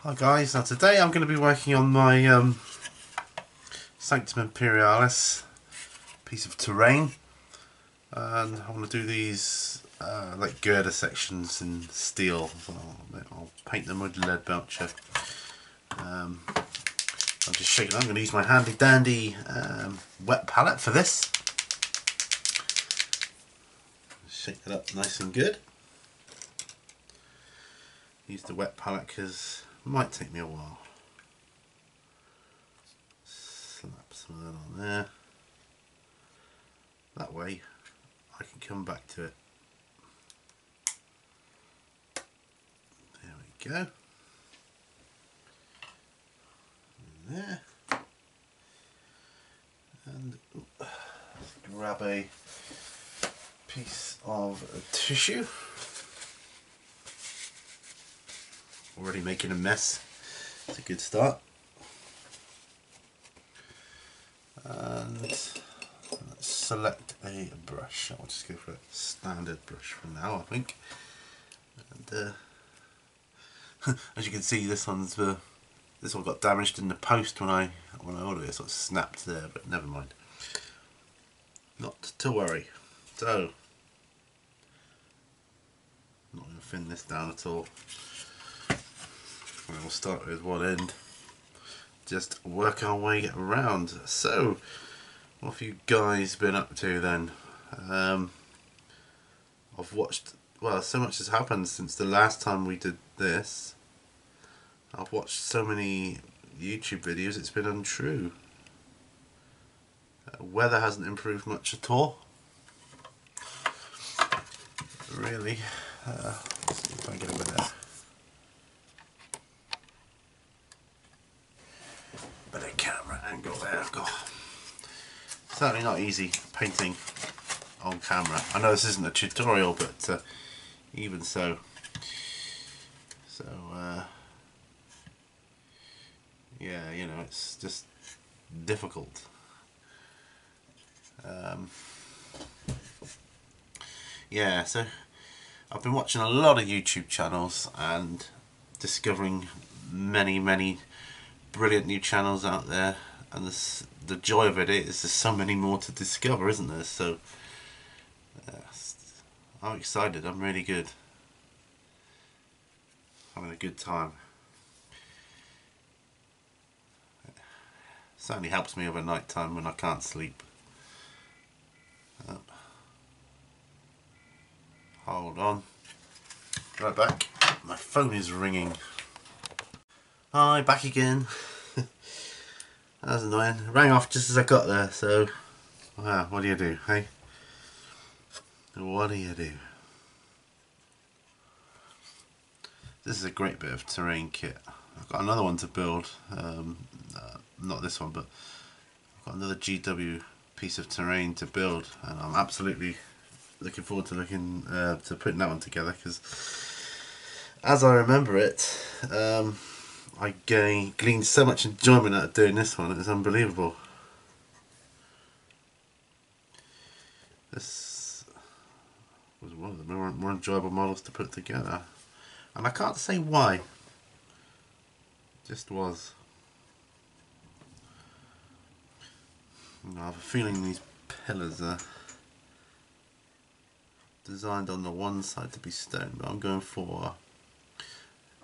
Hi guys, now today I'm going to be working on my Sanctum Imperialis piece of terrain, and I want to do these like girder sections in steel. So I'll paint them with lead belcher. I'm just shaking. I'm going to use my handy dandy wet palette for this. Shake that up nice and good. Use the wet palette because it might take me a while. Slap some of that on there. That way I can come back to it. There we go. There. And let's grab a piece of tissue. Already making a mess. It's a good start. And let's select a brush. I'll just go for a standard brush for now, I think. And as you can see, this one got damaged in the post when I ordered it. It sort of snapped there, but never mind. Not to worry. So, I'm not going to thin this down at all. We'll start with one end. Just work our way around. So, what have you guys been up to then? I've watched, well, so much has happened since the last time we did this. I've watched so many YouTube videos, it's been untrue. Weather hasn't improved much at all. Really. Let's see if I get over there. Better camera angle there. God. Certainly not easy painting on camera. I know this isn't a tutorial, but even so. So, yeah, you know, it's just difficult. Yeah, so I've been watching a lot of YouTube channels and discovering many brilliant new channels out there, and the joy of it is there's so many more to discover, isn't there? So I'm excited. I'm really good. Having a good time. It certainly helps me over night time when I can't sleep. Hold on. Right back. My phone is ringing. Hi, back again. That was annoying. It rang off just as I got there, so what do you do, hey? What do you do? This is a great bit of terrain kit. I've got another one to build. Not this one, but I've got another GW piece of terrain to build, and I'm absolutely looking forward to putting that one together, because as I remember it, I gleaned so much enjoyment out of doing this one. It was unbelievable. This was one of the more enjoyable models to put together, and I can't say why. It just was. I have a feeling these pillars are designed on the one side to be stone, but I'm going for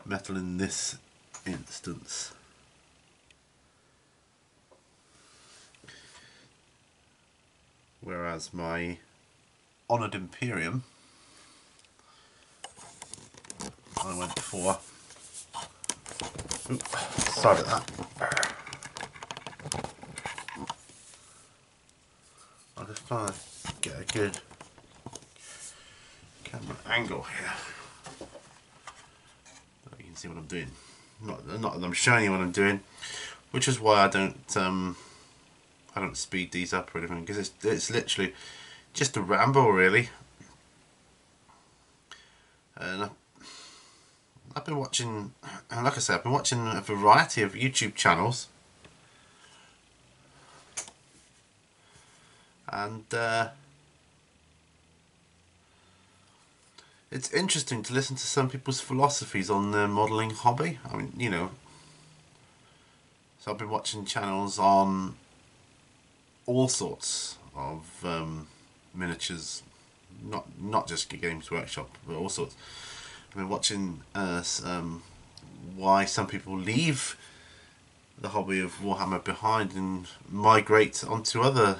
metal in this instance. Whereas my Honoured Imperium, I went for, sorry about that. I'm just trying to get a good camera angle here. So you can see what I'm doing. Not that I'm showing you what I'm doing, which is why I don't speed these up or anything, because it's literally just a ramble, really. And I've been watching, and like I said, I've been watching a variety of YouTube channels, and it's interesting to listen to some people's philosophies on their modelling hobby. I mean, you know, so I've been watching channels on all sorts of miniatures, not just Games Workshop, but all sorts. I've been watching why some people leave the hobby of Warhammer behind and migrate onto other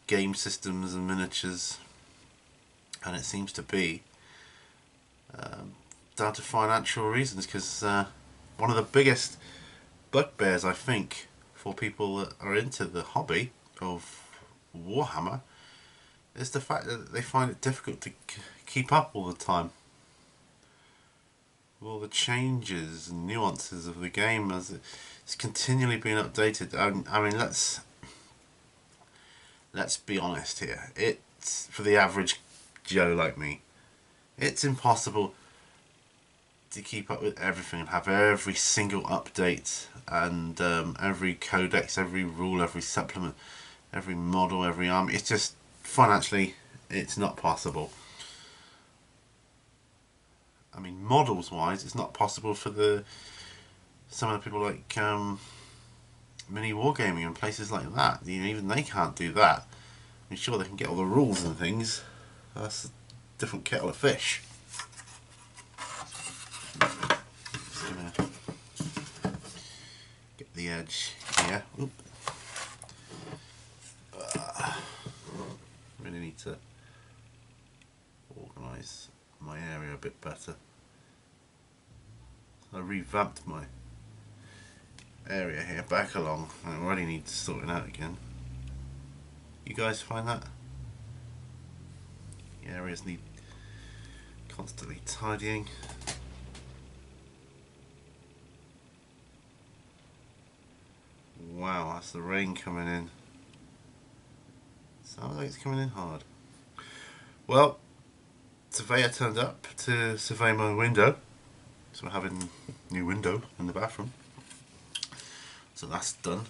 game systems and miniatures, and it seems to be down to financial reasons, because one of the biggest bugbears, I think, for people that are into the hobby of Warhammer is the fact that they find it difficult to keep up all the time with all the changes and nuances of the game as it's continually being updated. I mean, let's be honest here. It's, for the average Joe like me, it's impossible to keep up with everything and have every single update and every codex, every rule, every supplement, every model, every army. It's just financially, it's not possible. I mean, models wise, it's not possible for some of the people like Mini Wargaming and places like that. You know, even they can't do that. I'm sure they can get all the rules and things. That's a different kettle of fish. Just gonna get the edge here. Oop. Really need to organise my area a bit better. I revamped my area here back along, and I already need to sort it out again. You guys find that? The areas need constantly tidying. Wow, that's the rain coming in. Sounds like it's coming in hard. Well, surveyor turned up to survey my window, so we're having a new window in the bathroom. So that's done.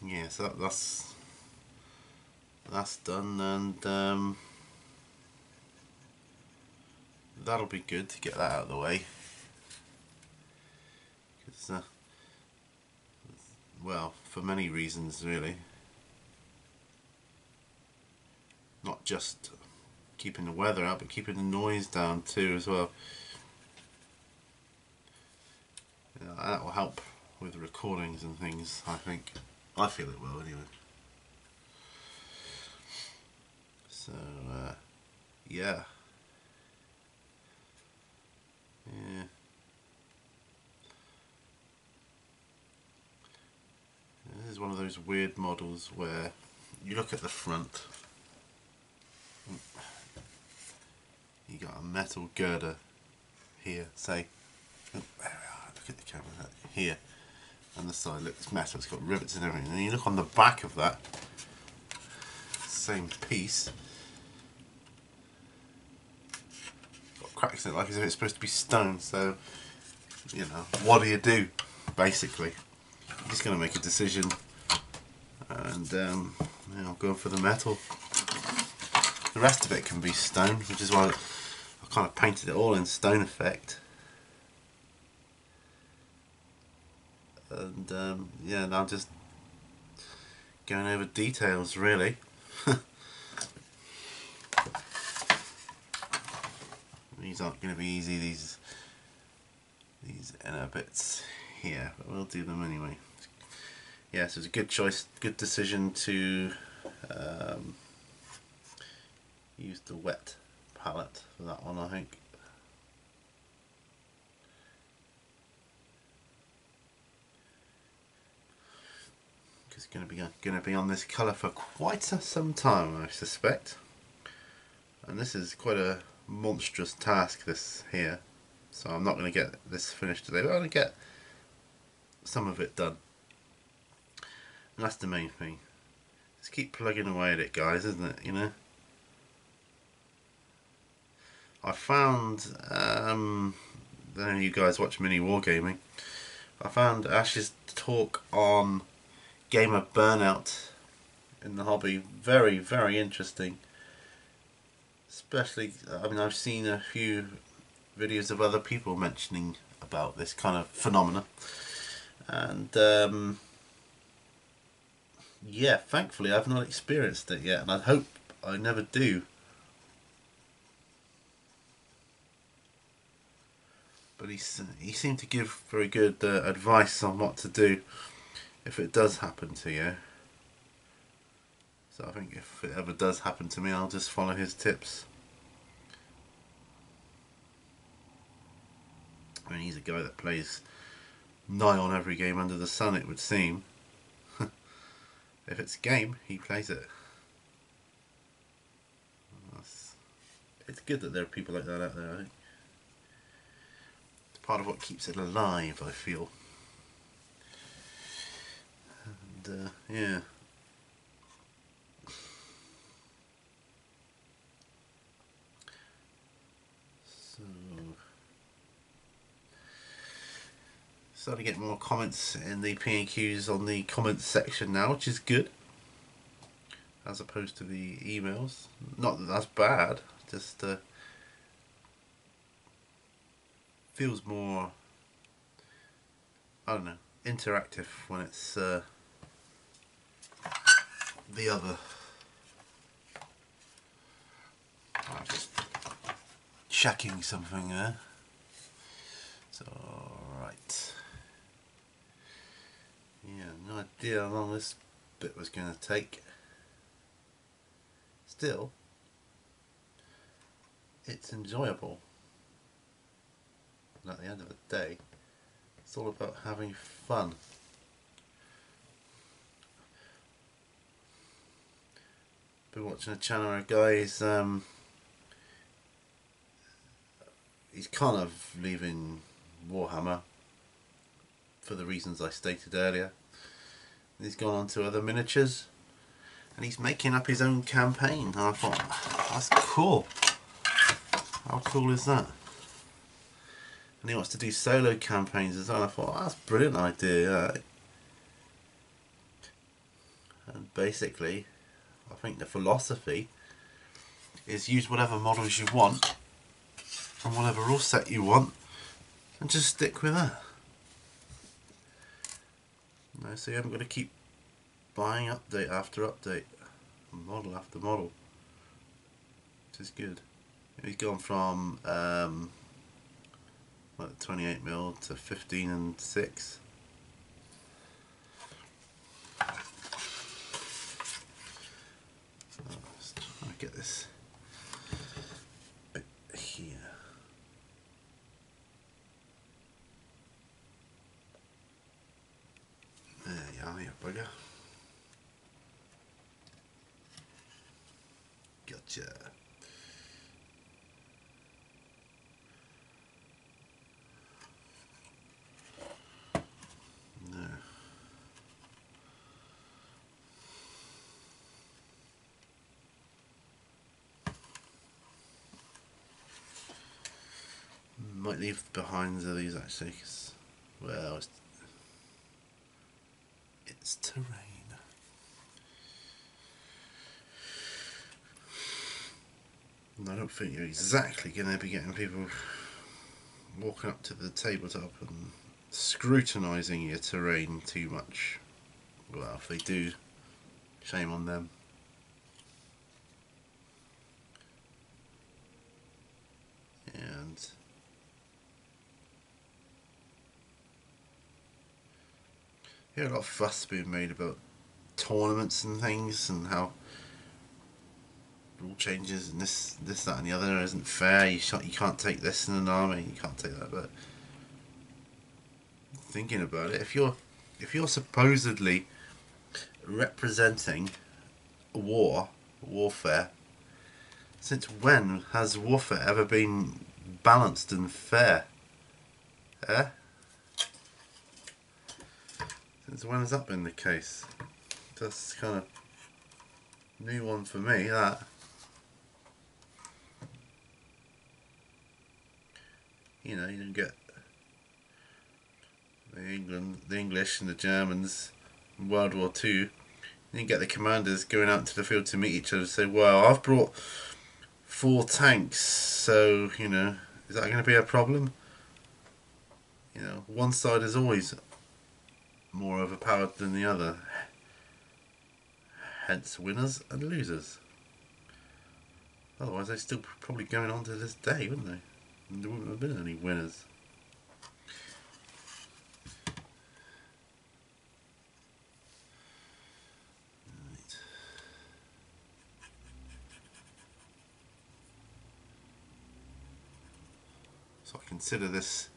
Yeah, so that's done, and that'll be good to get that out of the way. Cause, well, for many reasons really. Not just keeping the weather out, but keeping the noise down too as well. You know, that will help with recordings and things, I think. I feel it will anyway. So, yeah. Yeah. This is one of those weird models where you look at the front, you got a metal girder here, say, oh, there we are, look at the camera, here, and the side looks metal, it's got rivets and everything, and you look on the back of that same piece, got cracks in it like as if it's supposed to be stone. So, you know, what do basically? I'm just going to make a decision, and you know, go for the metal. The rest of it can be stone, which is why I kind of painted it all in stone effect. And yeah, now I'm just going over details really. These aren't going to be easy, these inner bits here, but we'll do them anyway. Yeah, so it's a good choice, good decision to use the wet palette for that one, I think. Because it's going to be on this colour for quite some time, I suspect. And this is quite a monstrous task, this here. So I'm not going to get this finished today, but I'm going to get some of it done. And that's the main thing. Just keep plugging away at it, guys, isn't it? You know. I found, I don't know if you guys watch Mini Wargaming, I found Ash's talk on gamer burnout in the hobby. Very, very interesting. Especially, I mean, I've seen a few videos of other people mentioning about this kind of phenomena, and yeah, thankfully I've not experienced it yet, and I hope I never do. But he seemed to give very good advice on what to do if it does happen to you. So I think if it ever does happen to me, I'll just follow his tips. I mean, he's a guy that plays nigh on every game under the sun, it would seem. If it's a game, he plays it. It's good that there are people like that out there, I think. It's part of what keeps it alive, I feel. And, yeah. So, starting to get more comments in the P&Qs on the comments section now, which is good, as opposed to the emails. Not that that's bad, just feels more, I don't know, interactive when it's the other. I'm just checking something there. So, right. Yeah, no idea how long this bit was going to take. Still, it's enjoyable. And at the end of the day, it's all about having fun. Been watching a channel where a guy he's kind of leaving Warhammer for the reasons I stated earlier. And he's gone on to other miniatures, and he's making up his own campaign. And I thought, that's cool. How cool is that? And he wants to do solo campaigns as well. I thought, that's a brilliant idea. And basically, I think the philosophy is use whatever models you want and whatever rule set you want, and just stick with that. No, so you haven't got to keep buying update after update, model after model, which is good. He's gone from like 28mm to 15 and 6. Let's try to get this bit here. There you are, you bugger. Gotcha. No. Might leave behind these actually, cause, well, it's terrain. And I don't think you're exactly going to be getting people walking up to the tabletop and scrutinising your terrain too much. Well, if they do, shame on them. And yeah, a lot of fuss being made about tournaments and things, and how rule changes and this, that, and the other isn't fair. You can't take this in an army. You can't take that. But thinking about it, if you're supposedly representing warfare, since when has warfare ever been balanced and fair? Eh? Since when has that been the case? That's kind of new one for me, that. You know, you don't get the English and the Germans World War Two. You get the commanders going out into the field to meet each other and say, well, I've brought 4 tanks, so, you know, is that going to be a problem? You know, one side is always more overpowered than the other. Hence winners and losers. Otherwise they're still probably going on to this day, wouldn't they? And there wouldn't have been any winners. Right. So I consider this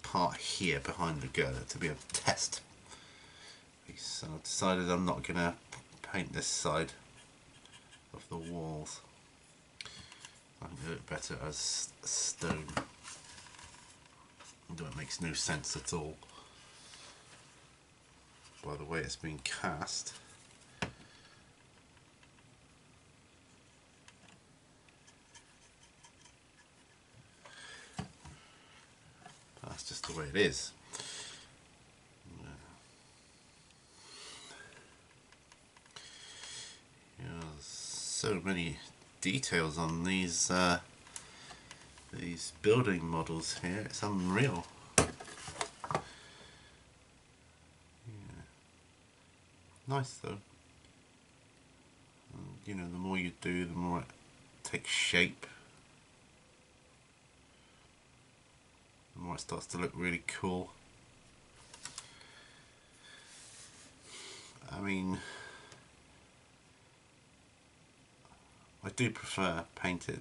part here behind the girder to be a test piece, and I've decided I'm not going to paint this side of the walls. I think they look better as stone, although it makes no sense at all by the way it's been cast. That's just the way it is. So many details on these building models here. It's unreal. Yeah. Nice though. And, you know, the more you do, the more it takes shape. The more it starts to look really cool. I mean, I do prefer painted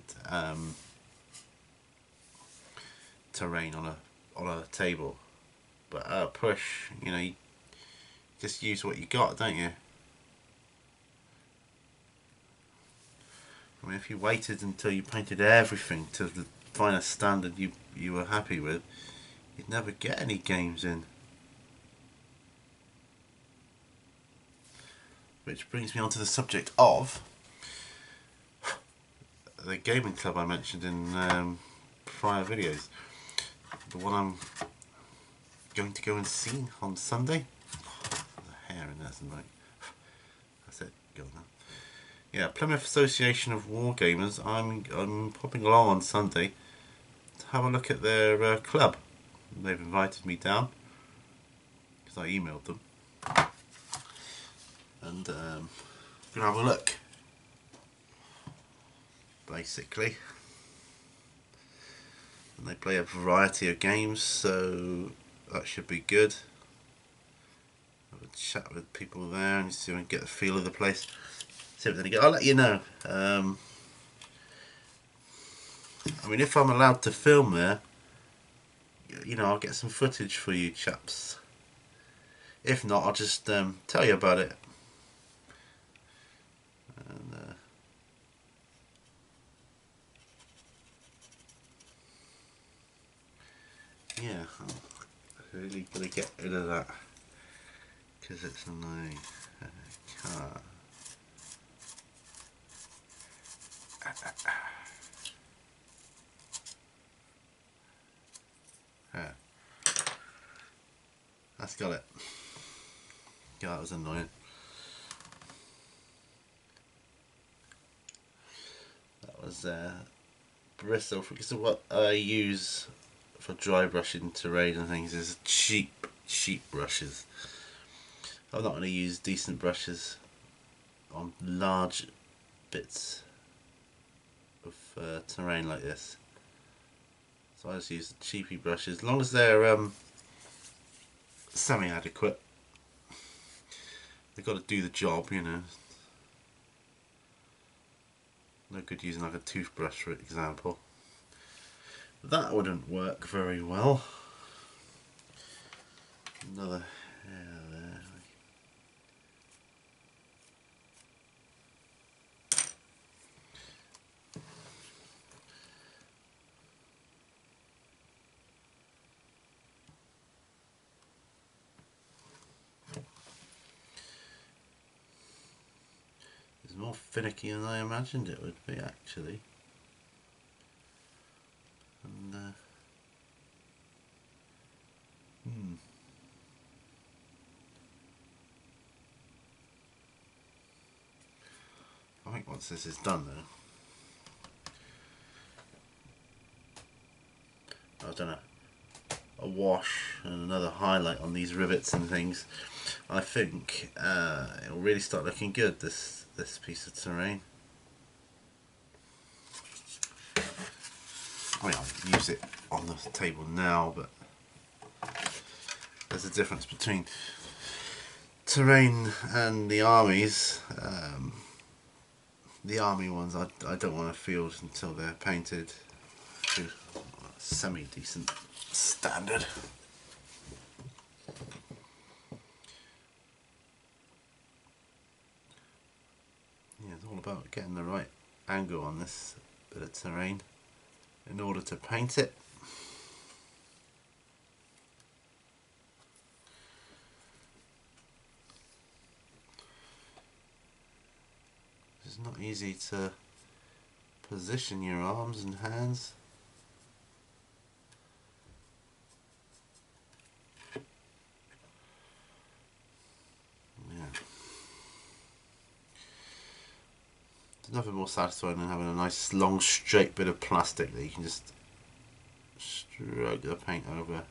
terrain on a table, but at a push, you know, you just use what you got, don't you? I mean, if you waited until you painted everything to the finest standard you were happy with, you'd never get any games in. Which brings me on to the subject of the gaming club I mentioned in prior videos. The one I'm going to go and see on Sunday. The hair in there's annoying. That's it, go on now. Yeah, Plymouth Association of Wargamers. I'm popping along on Sunday to have a look at their club. They've invited me down because I emailed them, and gonna have a look. Basically, and they play a variety of games, so that should be good. Have a chat with people there and see if I can get a feel of the place. See what they get. I'll let you know. I mean, if I'm allowed to film there, you know, I'll get some footage for you chaps. If not, I'll just tell you about it. And yeah, I'm really gonna get rid of that because it's annoying. Car. Yeah. That's got it. Yeah, that was annoying. That was Bristol, because of what I use for dry brushing terrain and things is cheap brushes. I'm not going to use decent brushes on large bits of terrain like this. So I just use the cheapy brushes, as long as they're semi-adequate. They've got to do the job, you know. No good using like a toothbrush, for example. That wouldn't work very well. Another hair there. It's more finicky than I imagined it would be, actually. And think once this is done though, I've done a wash and another highlight on these rivets and things, I think it'll really start looking good, this piece of terrain. I mean, I'll use it on the table now, but there's a difference between terrain and the armies. The army ones I don't want to field until they're painted to a semi-decent standard. Yeah, it's all about getting the right angle on this bit of terrain in order to paint it. It's not easy to position your arms and hands. Yeah. There's nothing more satisfying than having a nice long straight bit of plastic that you can just stroke the paint over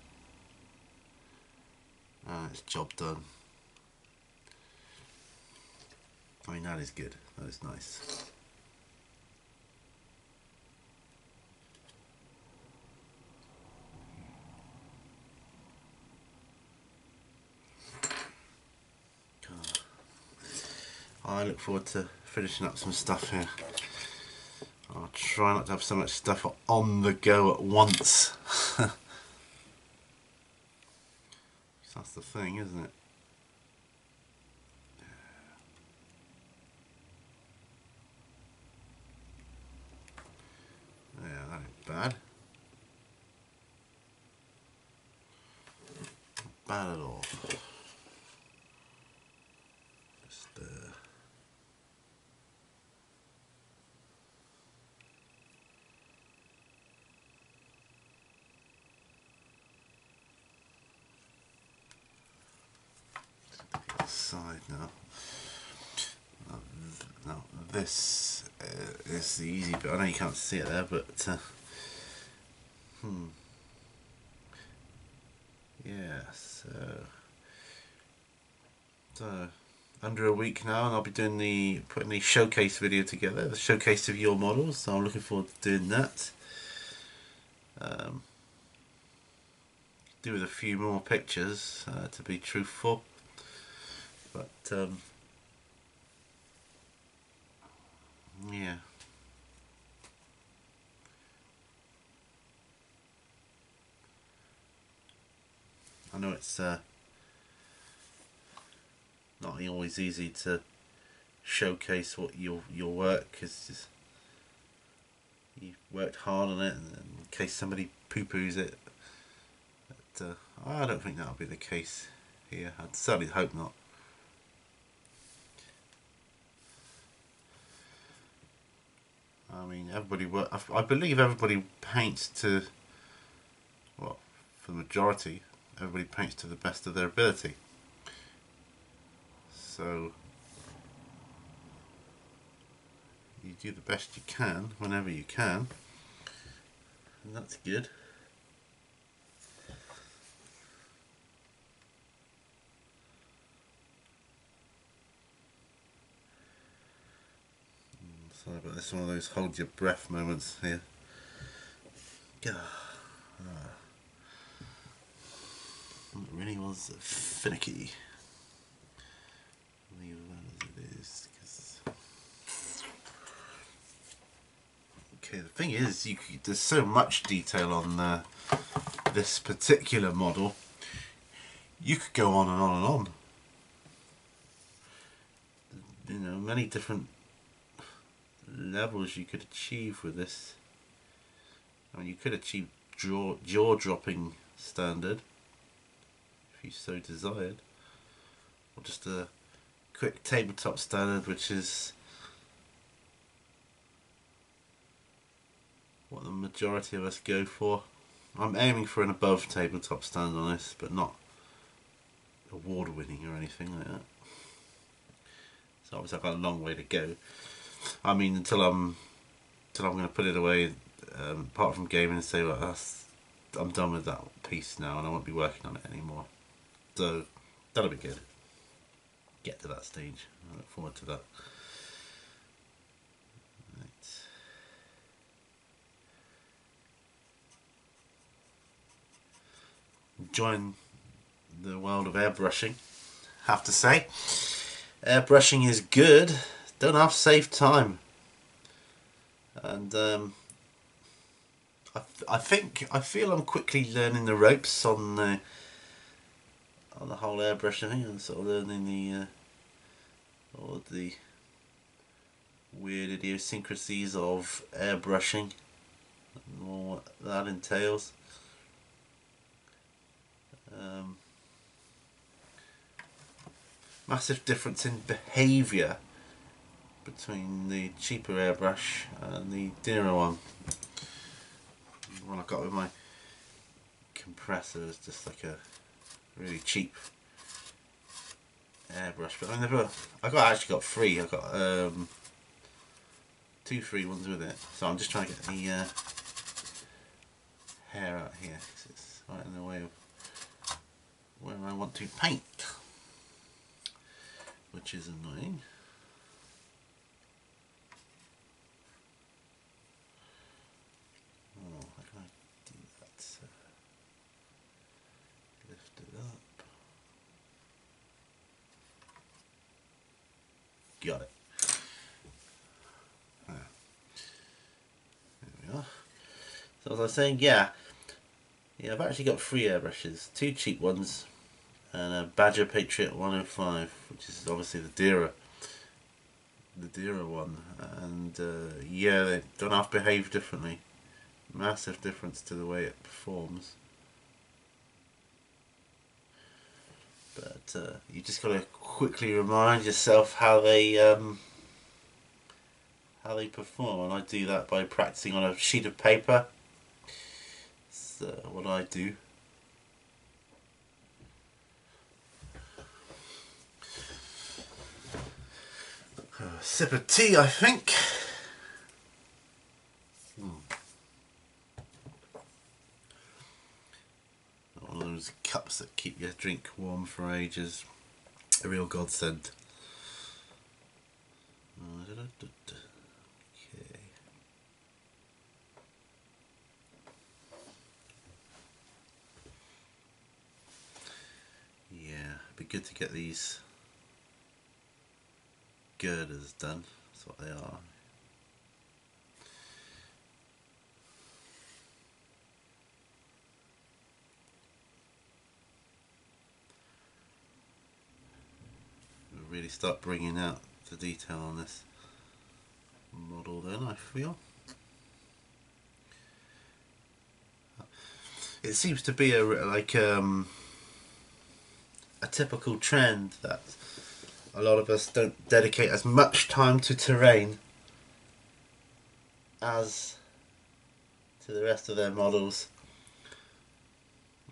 and it's job done. I mean, that is good, that is nice. I look forward to finishing up some stuff here. I'll try not to have so much stuff on the go at once. That's the thing, isn't it? Yeah, that ain't bad. Not bad at all. Just side now. Now this is the easy bit. I know you can't see it there, but yeah. So under a week now, and I'll be doing putting the showcase video together, the showcase of your models. So I'm looking forward to doing that. Do with a few more pictures, to be truthful, but yeah. I know it's not always easy to showcase what your work, because you've worked hard on it, and in case somebody poo-poos it. But I don't think that'll be the case here. I'd certainly hope not. I mean, I believe everybody paints to, well, for the majority, everybody paints to the best of their ability. So you do the best you can whenever you can, and that's good. Sorry about this, one of those hold your breath moments here. It really was finicky. Leave that as it is, 'cause... Okay, the thing is, there's so much detail on this particular model. You could go on and on and on. You know, many different levels you could achieve with this. I mean, you could achieve jaw-dropping standard if you so desired, or just a quick tabletop standard, which is what the majority of us go for. I'm aiming for an above tabletop standard on this, but not award-winning or anything like that. So obviously I've got a long way to go. I mean, until I'm going to put it away, apart from gaming, and say, well, I'm done with that piece now, and I won't be working on it anymore. So that'll be good. Get to that stage. I look forward to that. Right. Enjoying the world of airbrushing, have to say. Airbrushing is good. Don't have to save time. And I feel I'm quickly learning the ropes on the whole airbrushing thing. I'm sort of learning all the weird idiosyncrasies of airbrushing and what that entails. Massive difference in behaviour between the cheaper airbrush and the dearer one. The one I got with my compressor is just like a really cheap airbrush, but I actually got free. I got 2 free ones with it, so I'm just trying to get the hair out here because it's right in the way of where I want to paint, which is annoying. Oh, how can I do that? Lift it up. Got it. There we are. So as I was saying, yeah, I've actually got 3 airbrushes, 2 cheap ones and a Badger Patriot 105, which is obviously the dearer one, and yeah, they don't have to behave differently. Massive difference to the way it performs, but you just got to quickly remind yourself how they perform, and I do that by practicing on a sheet of paper. So what I do. A sip of tea, I think. One of those cups that keep your drink warm for ages. A real godsend. Okay. Yeah, it'd be good to get these girders done. That's what they are. We'll really start bringing out the detail on this model then, I feel. It seems to be a typical trend that a lot of us don't dedicate as much time to terrain as to the rest of their models,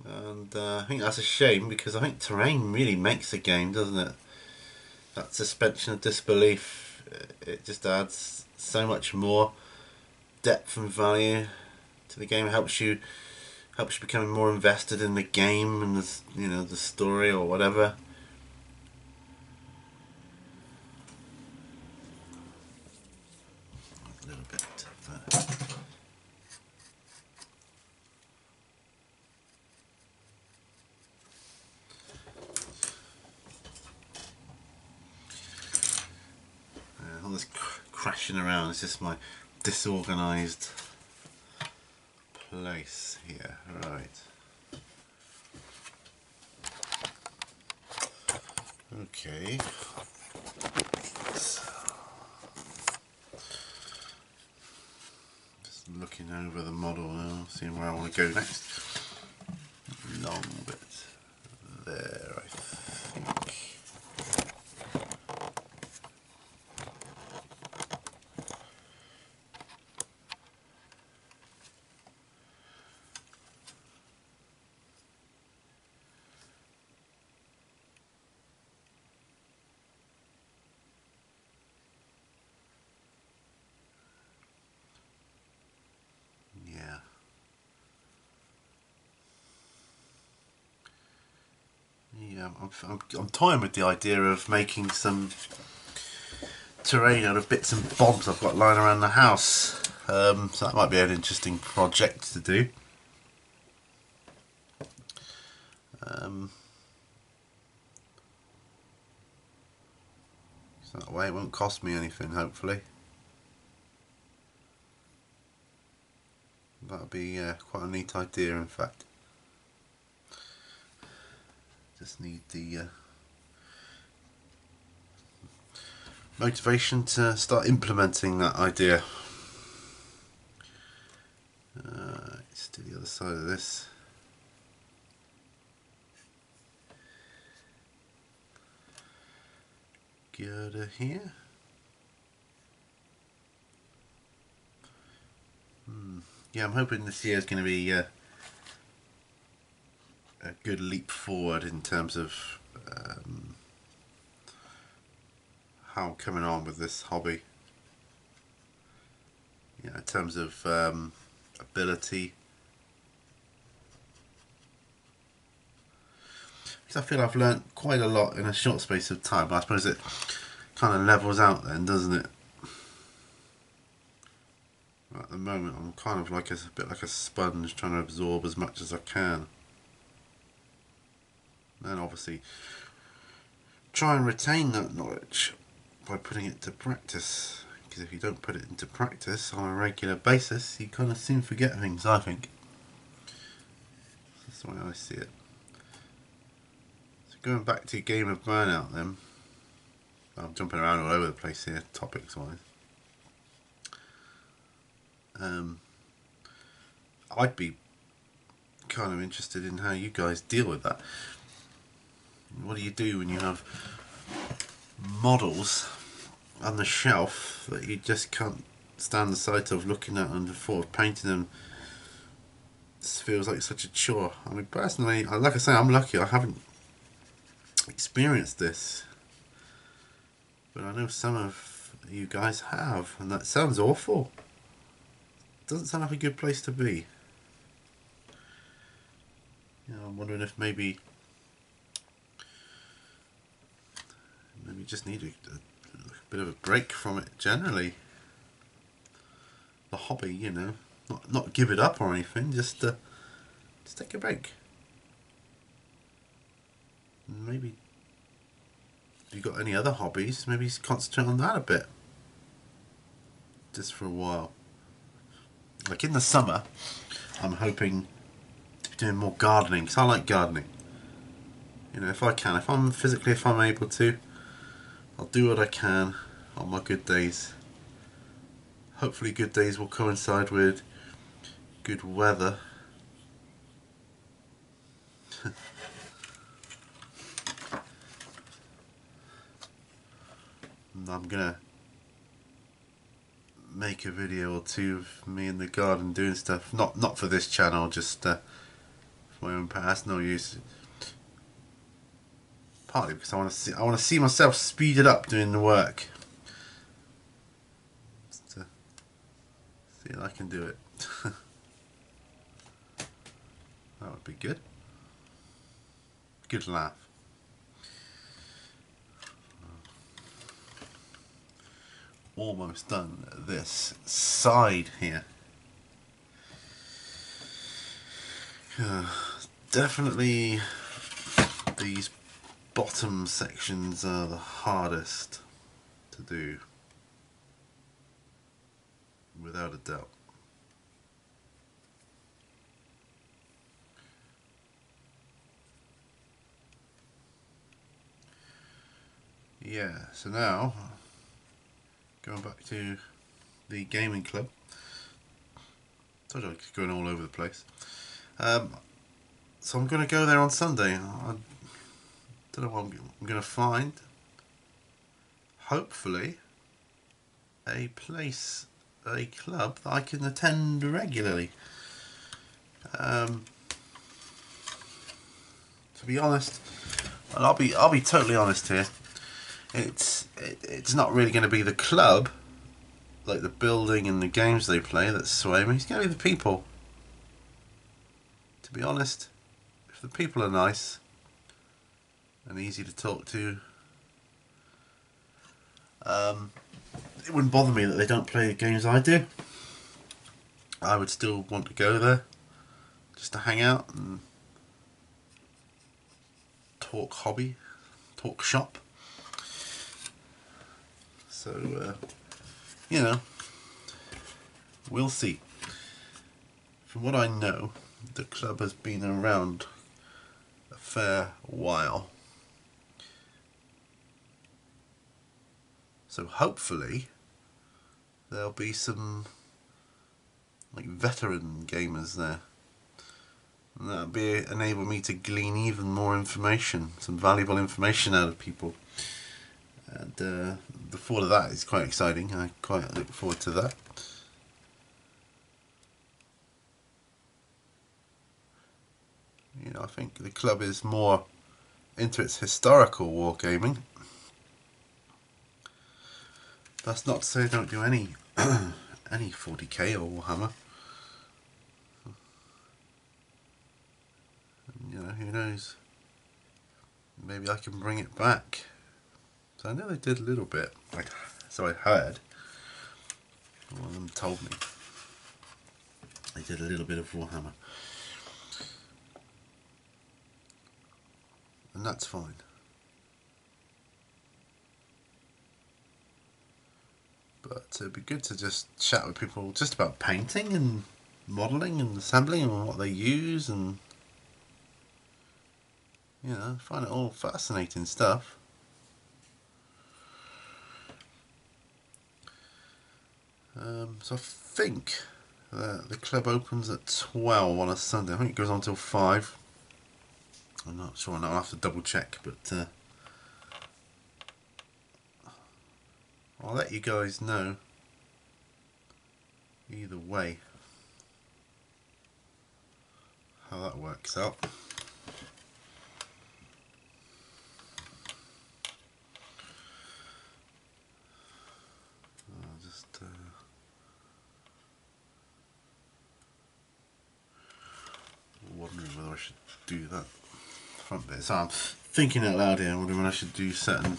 and I think that's a shame, because I think terrain really makes a game, doesn't it? That suspension of disbelief, it just adds so much more depth and value to the game. It helps you become more invested in the game and the story or whatever. A little bit of all this crashing around. It's just my disorganised place here. Right. Okay. So, just looking over the model now, seeing where I want to go next. Long bit there, I think. Yeah, I'm toying with the idea of making some terrain out of bits and bobs I've got lying around the house. So that might be an interesting project to do. So that way it won't cost me anything, hopefully. That'll be quite a neat idea, in fact. Just need the motivation to start implementing that idea. Let's do the other side of this. Girder here. Yeah, I'm hoping this year is going to be a good leap forward in terms of how I'm coming on with this hobby. Yeah, in terms of ability. Because I feel I've learnt quite a lot in a short space of time. But I suppose it kind of levels out then, doesn't it? At the moment I'm kind of like a bit like a sponge, trying to absorb as much as I can. And obviously try and retain that knowledge by putting it to practice. Because if you don't put it into practice on a regular basis, you kind of soon forget things, I think. That's the way I see it. So going back to Game of Burnout then. I'm jumping around all over the place here, topics wise. I'd be kind of interested in how you guys deal with that. What do you do when you have models on the shelf that you just can't stand the sight of looking at, and the thought of painting them just feels like such a chore? I mean, personally, like I say, I'm lucky I haven't experienced this, but I know some of you guys have, and that sounds awful. Doesn't sound like a good place to be. You know, I'm wondering if maybe you just need a bit of a break from it generally. The hobby, you know, not give it up or anything, just take a break. Maybe if you've got any other hobbies, maybe concentrate on that a bit, just for a while. Like in the summer, I'm hoping to be doing more gardening, because I like gardening. You know, if I'm able to, I'll do what I can on my good days. Hopefully good days will coincide with good weather. And I'm gonna make a video or two of me in the garden doing stuff. Not for this channel, just for my own personal use. Partly because I want to see myself speeded up doing the work. Just to see if I can do it. That would be good. Good laugh. Almost done this side here. Definitely these bottom sections are the hardest to do, without a doubt. Yeah, so now going back to the gaming club. Told you I was going all over the place. So I'm going to go there on Sunday. I don't know what I'm going to find. Hopefully a club that I can attend regularly. To be honest, and I'll be totally honest here. It's not really going to be the club, like the building and the games they play, that sway me. It's going to be the people. To be honest, if the people are nice, and easy to talk to. It wouldn't bother me that they don't play the games I do. I would still want to go there just to hang out and talk hobby, talk shop. So, you know, we'll see. From what I know, the club has been around a fair while. So hopefully there'll be some like veteran gamers there. And that'll enable me to glean even more information, some valuable information out of people. And the thought of that is quite exciting. I quite look forward to that. You know, I think the club is more into its historical wargaming. That's not to say I don't do any any 40k or Warhammer. You know, who knows? Maybe I can bring it back. So I know they did a little bit. So I heard. One of them told me they did a little bit of Warhammer, and that's fine. But it'd be good to just chat with people just about painting and modelling and assembling and what they use, and you know, find it all fascinating stuff. So I think the club opens at 12 on a Sunday. I think it goes on till 5. I'm not sure, I'll have to double check, but I'll let you guys know either way how that works out. I'll just wondering whether I should do that front bit. So I'm thinking out loud here, wondering whether I should do certain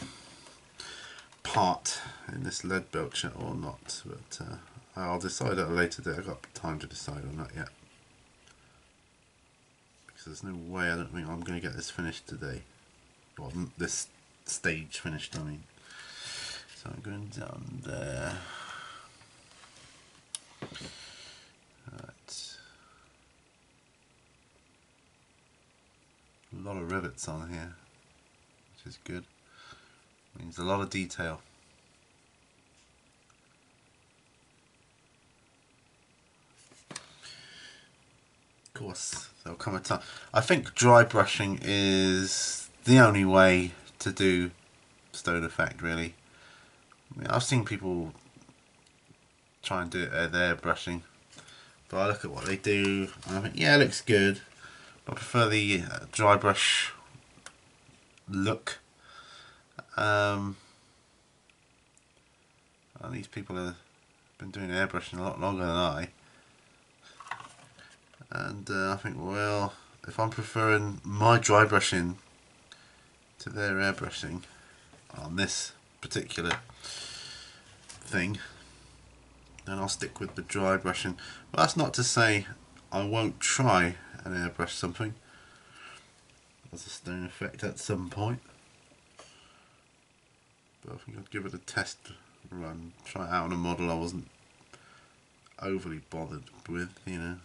part in this lead belcher or not, but I'll decide at a later date. I've got time to decide on that yet, because there's no way, I don't think I'm going to get this finished today, or this stage finished, I mean. So I'm going down there. Right. A lot of rivets on here, which is good. Means a lot of detail. Of course, there'll come a time. I think dry brushing is the only way to do stone effect, really. I mean, I've seen people try and do it at airbrushing, but I look at what they do and I think, yeah, it looks good. But I prefer the dry brush look. And these people have been doing airbrushing a lot longer than I. And I think, well, if I'm preferring my dry brushing to their airbrushing on this particular thing, then I'll stick with the dry brushing. But that's not to say I won't try and airbrush something as a stone effect at some point. But I think I'd give it a test run, try it out on a model I wasn't overly bothered with, you know.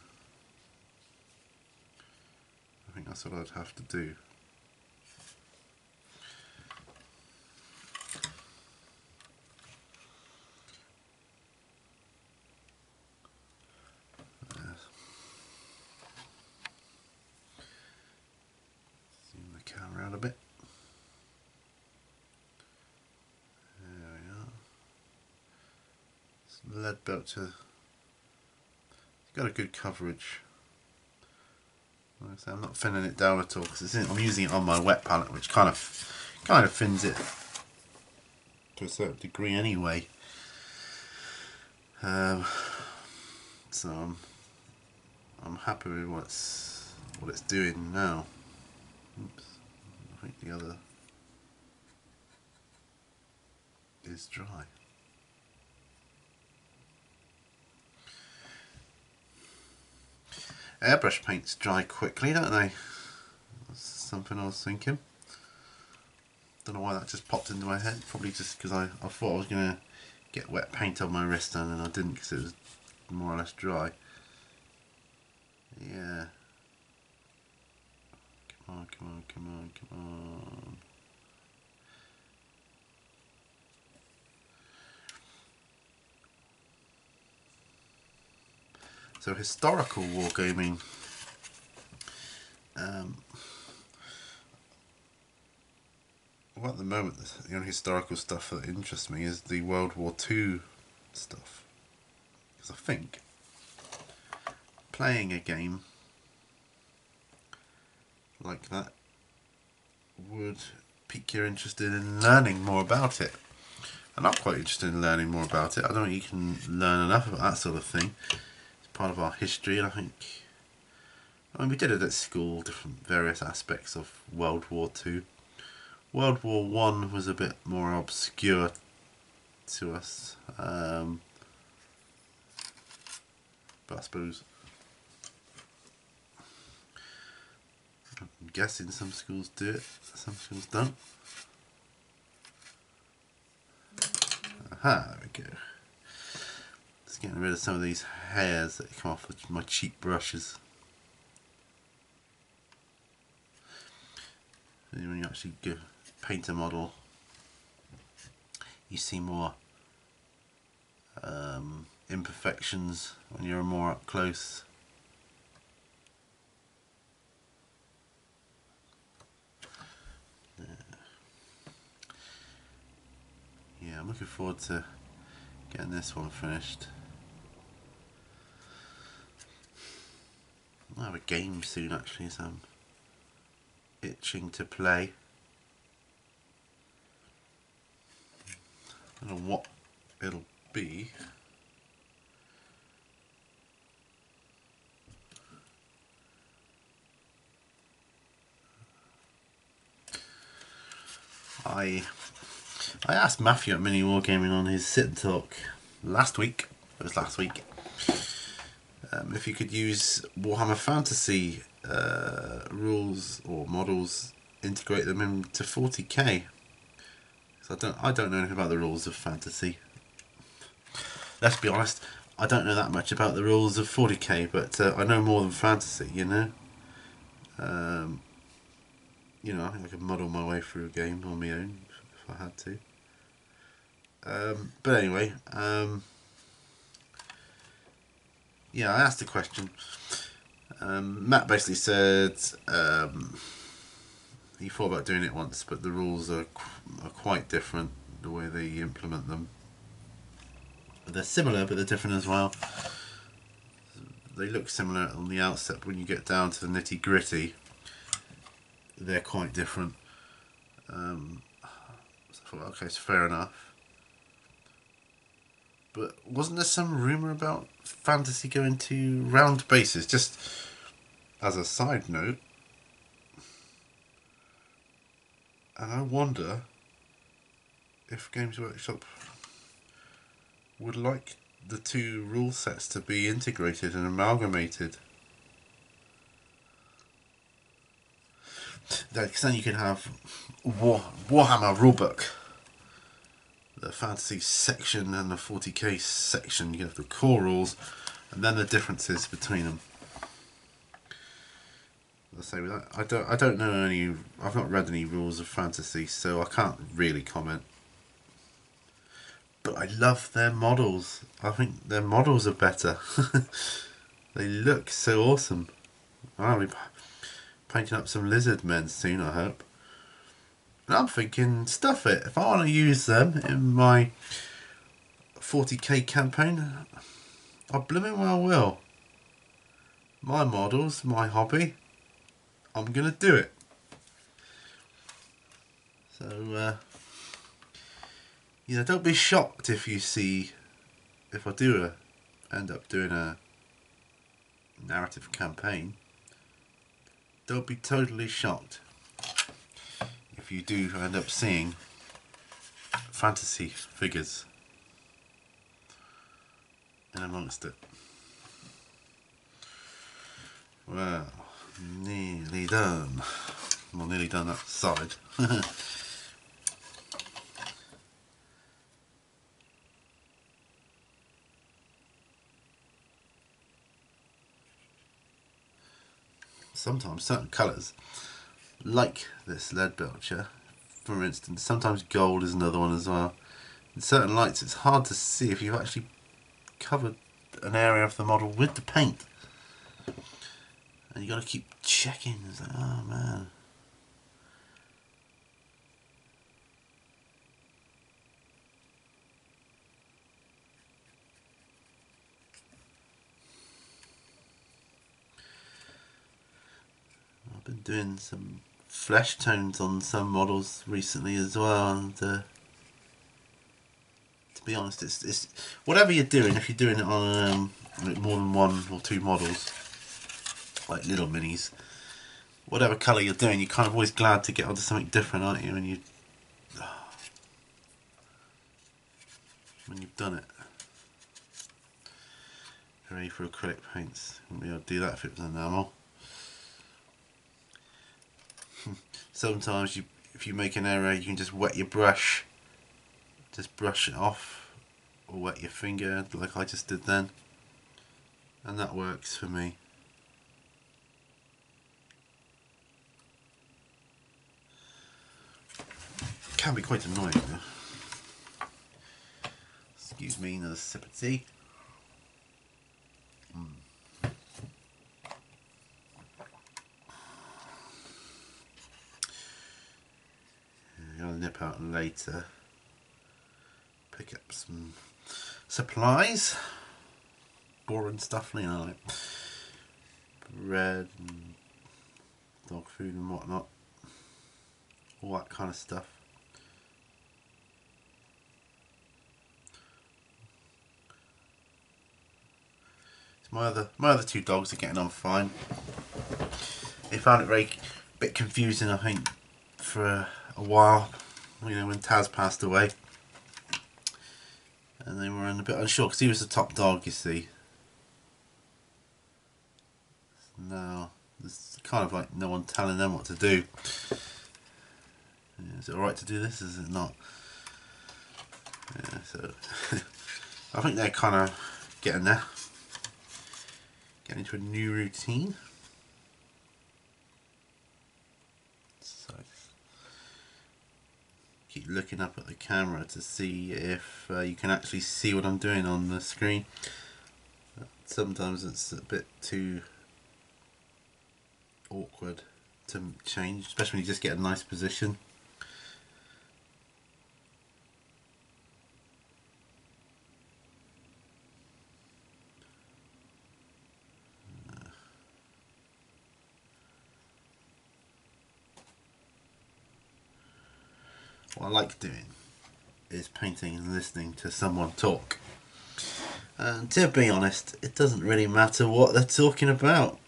I think that's what I'd have to do. Zoom the camera out a bit. There we are. Some lead belcher. It's got a good coverage. Like I say, I'm not thinning it down at all because I'm using it on my wet palette, which kind of thins it to a certain degree anyway. So I'm happy with what it's doing now. Oops, I think the other is dry. Airbrush paints dry quickly, don't they? That's something I was thinking. Don't know why that just popped into my head. Probably just because I thought I was going to get wet paint on my wrist and then I didn't because it was more or less dry. Yeah. Come on, come on, come on, come on. So historical wargaming. Well, at the moment, the only historical stuff that interests me is the World War II stuff. Because I think playing a game like that would pique your interest in learning more about it. And I'm quite interested in learning more about it. I don't think you can learn enough about that sort of thing. It's part of our history, and I mean, we did it at school, different various aspects of World War II. World War One was a bit more obscure to us, but I suppose I'm guessing some schools do it, some schools don't. Aha, there we go. Just getting rid of some of these hairs that come off with my cheap brushes. When you actually paint a model, you see more imperfections when you're more up close. Yeah, I'm looking forward to getting this one finished. I'll have a game soon actually, so I'm itching to play. I don't know what it'll be. I asked Matthew at Mini Wargaming on his sit and talk last week. It was last week. If you could use Warhammer Fantasy rules or models, integrate them into 40k. So I don't know anything about the rules of Fantasy. Let's be honest, I don't know that much about the rules of 40k, but I know more than Fantasy. You know, I think I could muddle my way through a game on my own if I had to. But anyway, yeah, I asked a question. Matt basically said he thought about doing it once, but the rules are quite different, the way they implement them. They're similar, but they're different as well. They look similar on the outset, but when you get down to the nitty gritty, they're quite different. So I thought, okay, it's fair enough. But wasn't there some rumour about Fantasy going to round bases? Just as a side note, and I wonder if Games Workshop would like the two rule sets to be integrated and amalgamated. Because then you can have Warhammer rulebook, the Fantasy section and the 40k section. You can have the core rules and then the differences between them. I'll say with that, I don't know any. I've not read any rules of Fantasy, so I can't really comment. But I love their models. I think their models are better. They look so awesome. I'll be painting up some lizard men soon, I hope. And I'm thinking, stuff it. If I want to use them in my 40k campaign, I blooming well will. My models, my hobby. I'm gonna do it. So, don't be shocked if you see, if I do end up doing a narrative campaign. Don't be totally shocked if you do end up seeing fantasy figures in amongst it. Well, nearly done. Well, nearly done that side. Sometimes certain colours, like this lead belcher, for instance, sometimes gold is another one as well. In certain lights it's hard to see if you've actually covered an area of the model with the paint. And you got to keep checking. It's like, oh man. I've been doing some flesh tones on some models recently as well, and to be honest, it's whatever you're doing. If you're doing it on more than one or two models, like little minis, whatever colour you're doing, you're kind of always glad to get onto something different, aren't you? When you've done it. Hooray for acrylic paints. Wouldn't be able to do that if it was enamel. Sometimes if you make an error, you can just wet your brush. Just brush it off, or wet your finger like I just did then. And that works for me. Can be quite annoying though. Excuse me, another sip of tea. I'll nip out later, pick up some supplies, boring stuff, you know, like bread and dog food and whatnot, all that kind of stuff. So my other two dogs are getting on fine. They found it a bit confusing, I think, for a while, you know, when Taz passed away, and they were a bit unsure because he was the top dog, you see. Now there's kind of like no one telling them what to do. Yeah, is it alright to do this? Is it not? Yeah, so I think they're kind of getting there, getting into a new routine. Keep looking up at the camera to see if you can actually see what I'm doing on the screen. Sometimes it's a bit too awkward to change, especially when you just get a nice position. What I like doing is painting and listening to someone talk. And to be honest, it doesn't really matter what they're talking about.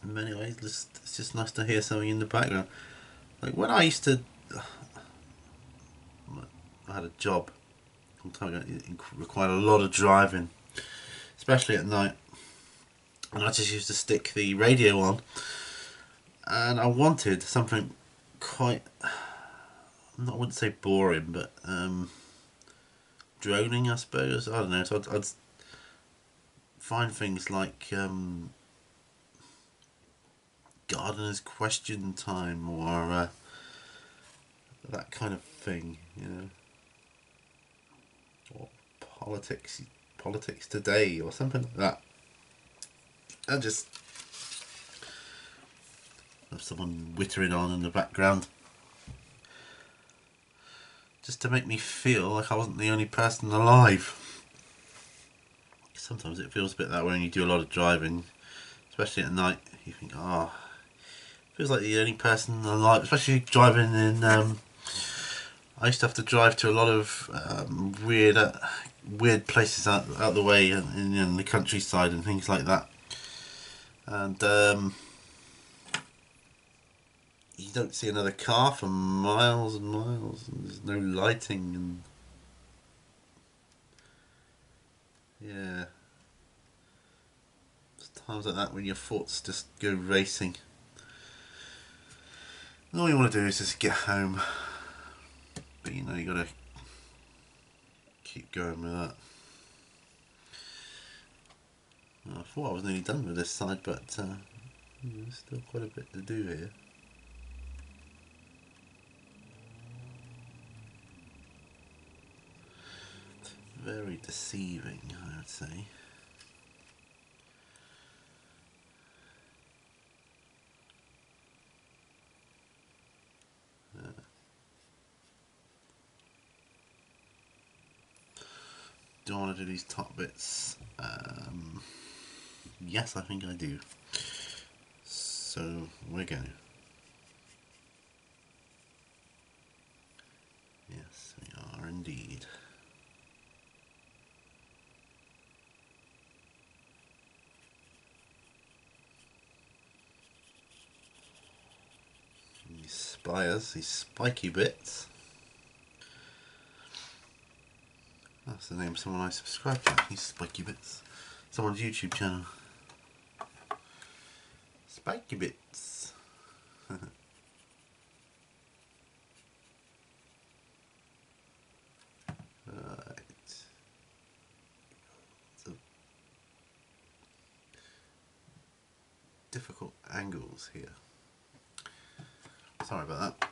In many ways, it's just nice to hear something in the background. Like when I used to, I had a job a long time ago. It required a lot of driving, especially at night. And I just used to stick the radio on, and I wanted something quite, I wouldn't say boring, but droning, I suppose. I don't know. So I'd find things like Gardener's Question Time, or that kind of thing, you know, or politics today, or something like that. And just have someone whittering on in the background, just to make me feel like I wasn't the only person alive. Sometimes it feels a bit that way when you do a lot of driving, especially at night. You think, oh, feels like the only person alive, especially driving in. I used to have to drive to a lot of weird places out the way in the countryside and things like that. And you don't see another car for miles and miles, and there's no lighting, and yeah, there's times like that when your thoughts just go racing. And all you want to do is just get home, but you know you got to keep going with that. I thought I was nearly done with this side, but there's still quite a bit to do here. Very deceiving, I would say. Do I want to do these top bits? Yes, I think I do. So we're going. Yes, we are indeed. These spires, these spiky bits. That's the name of someone I subscribe to, these spiky bits. Someone's YouTube channel. Spiky bits. Right. So, difficult angles here. Sorry about that.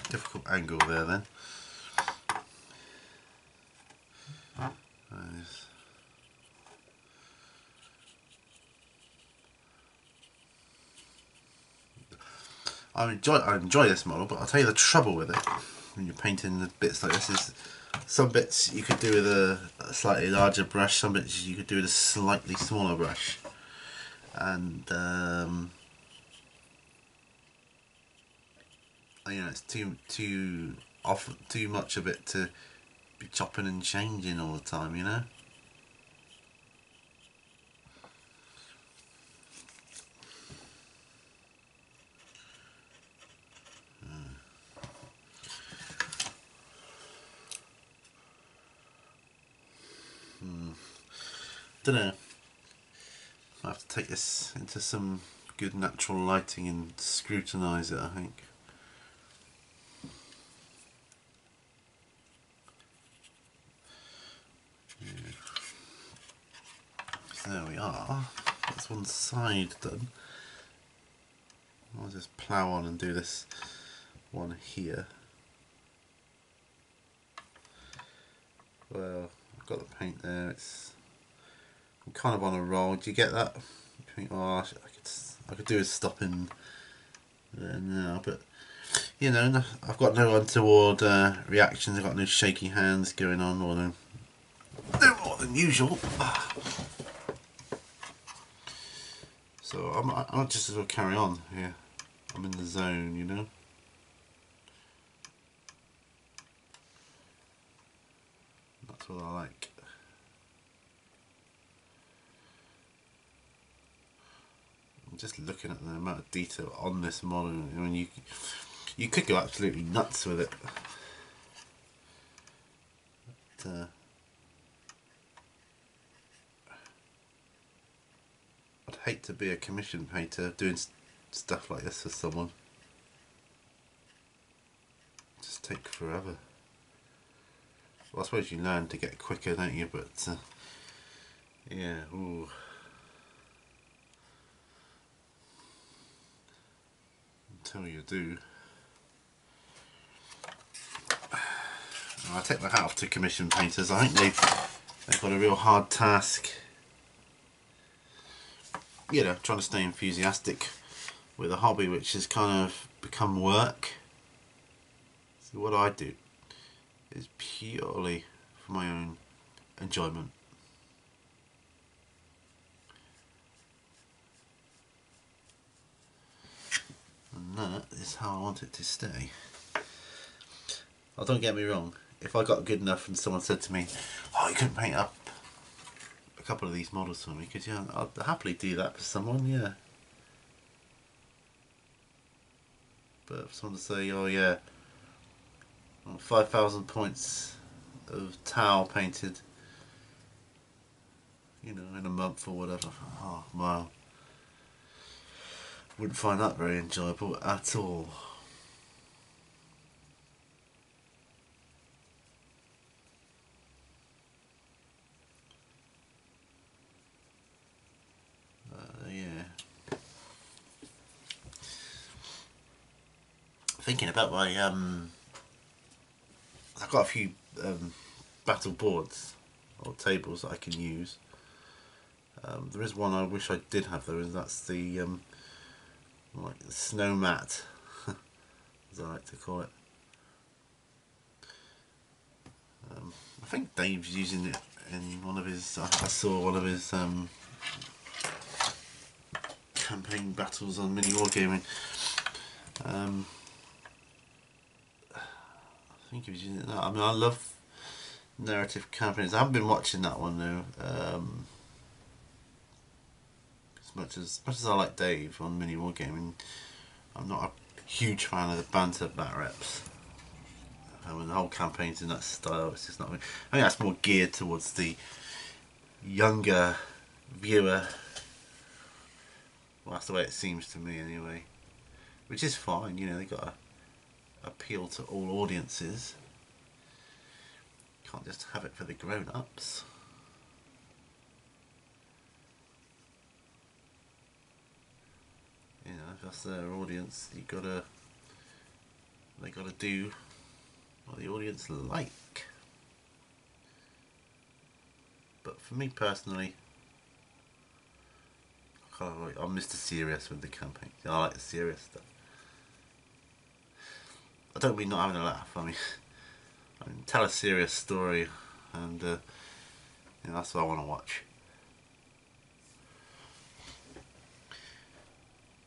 Difficult angle there then. I enjoy this model, but I'll tell you the trouble with it when you're painting the bits like this is some bits you could do with a slightly larger brush, some bits you could do with a slightly smaller brush, and you know, it's too much of it to be chopping and changing all the time, you know. Don't know. I have to take this into some good natural lighting and scrutinise it, I think. Yeah. So there we are. That's one side done. I'll just plough on and do this one here. Well, I've got the paint there. I'm kind of on a roll. Do you get that? You think, oh, I could do with stopping there now, but you know, I've got no untoward reactions. I've got no shaky hands going on, or no more than usual. So I'll just as well carry on here. I'm in the zone, you know. That's what I like. I'm just looking at the amount of detail on this model. I mean, you could go absolutely nuts with it. But, I'd hate to be a commission painter doing stuff like this for someone. Just take forever. Well, I suppose you learn to get quicker, don't you? But yeah, ooh. Until you do. I take my hat off to commission painters. I think they've got a real hard task. You know, trying to stay enthusiastic with a hobby which has kind of become work. So what I do is purely for my own enjoyment. And that is how I want it to stay. Oh, don't get me wrong, if I got good enough and someone said to me, oh, you couldn't paint up a couple of these models for me, could you? I'd happily do that for someone, yeah. But for someone to say, oh yeah, 5,000 points of towel painted, you know, in a month or whatever. Oh wow. Wouldn't find that very enjoyable at all. Yeah. Thinking about my I've got a few battle boards or tables that I can use. There is one I wish I did have though, and that's the like the snow mat, as I like to call it. I think Dave's using it in one of his. I saw one of his campaign battles on Mini Wargaming. I think he was using it. I mean, I love narrative campaigns. I haven't been watching that one though. As much as I like Dave on Mini Wargaming, I'm not a huge fan of the banter bat reps. I mean, the whole campaign's in that style. It's just not. I think that's more geared towards the younger viewer. Well, that's the way it seems to me, anyway. Which is fine, you know. They got to appeal to all audiences. Can't just have it for the grown-ups. You know, if that's their audience, they gotta do what the audience like. But for me personally, I'm Mr. Serious with the campaign. I like the serious stuff. I don't mean not having a laugh. I mean tell a serious story, and you know, that's what I want to watch.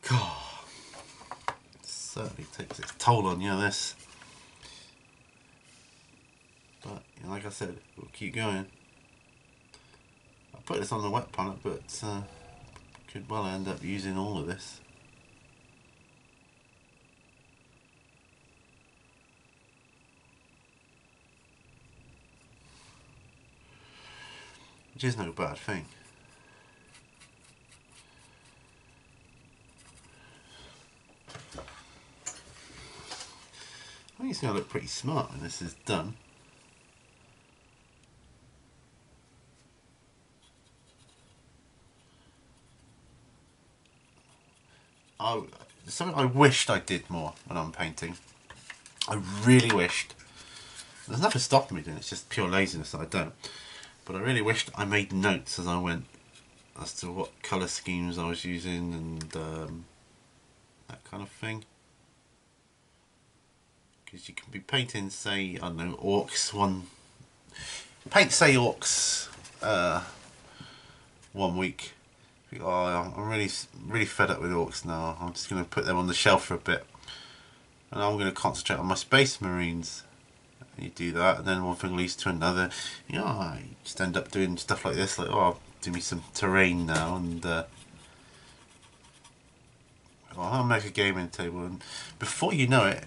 God, it certainly takes its toll on you, this. But you know, like I said, we'll keep going. I put this on the wet palette, but could well end up using all of this. Which is no bad thing. I think it's going to look pretty smart when this is done. Something I wished I did more when I'm painting. I really wished. There's nothing stopping me doing it, it's just pure laziness that I don't. But I really wished I made notes as I went as to what colour schemes I was using and that kind of thing. Because you can be painting, say, I don't know, orcs paint, say, orcs 1 week. Oh, I'm really fed up with orcs now. I'm just going to put them on the shelf for a bit. And I'm going to concentrate on my space marines. And you do that, and then one thing leads to another. You know, I just end up doing stuff like this, like, oh, I'll do me some terrain now, and I'll make a gaming table. And before you know it,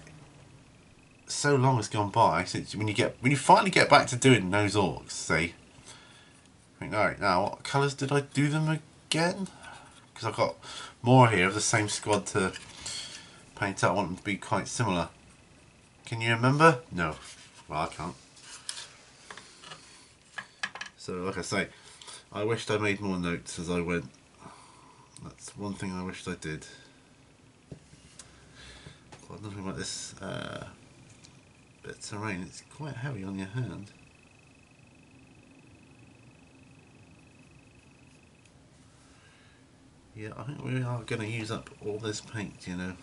so long has gone by since when you finally get back to doing those orcs, say, think, alright, now what colours did I do them again? Because I've got more here of the same squad to paint out. I want them to be quite similar. Can you remember? No. Well, I can't. So, like I say, I wished I made more notes as I went. That's one thing I wished I did. Got nothing like this bit of terrain. It's quite heavy on your hand. Yeah, I think we are going to use up all this paint, you know.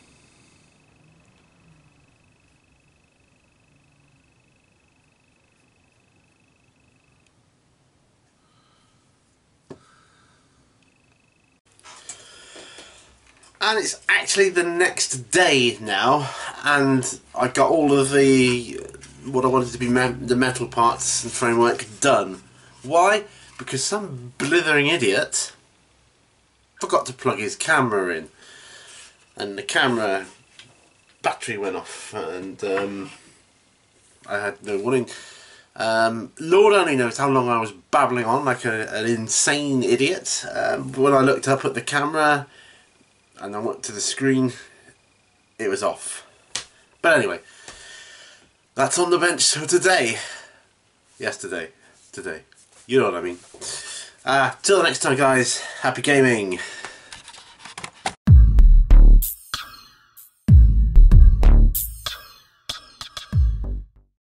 And it's actually the next day now, and I got all of what I wanted to be the metal parts and framework done. Why? Because some blithering idiot forgot to plug his camera in, and the camera battery went off, and I had no warning. Lord only knows how long I was babbling on like an insane idiot. When I looked up at the camera and I went to the screen, it was off. But anyway, that's on the bench for today. Yesterday. Today. You know what I mean. Till next time, guys. Happy gaming.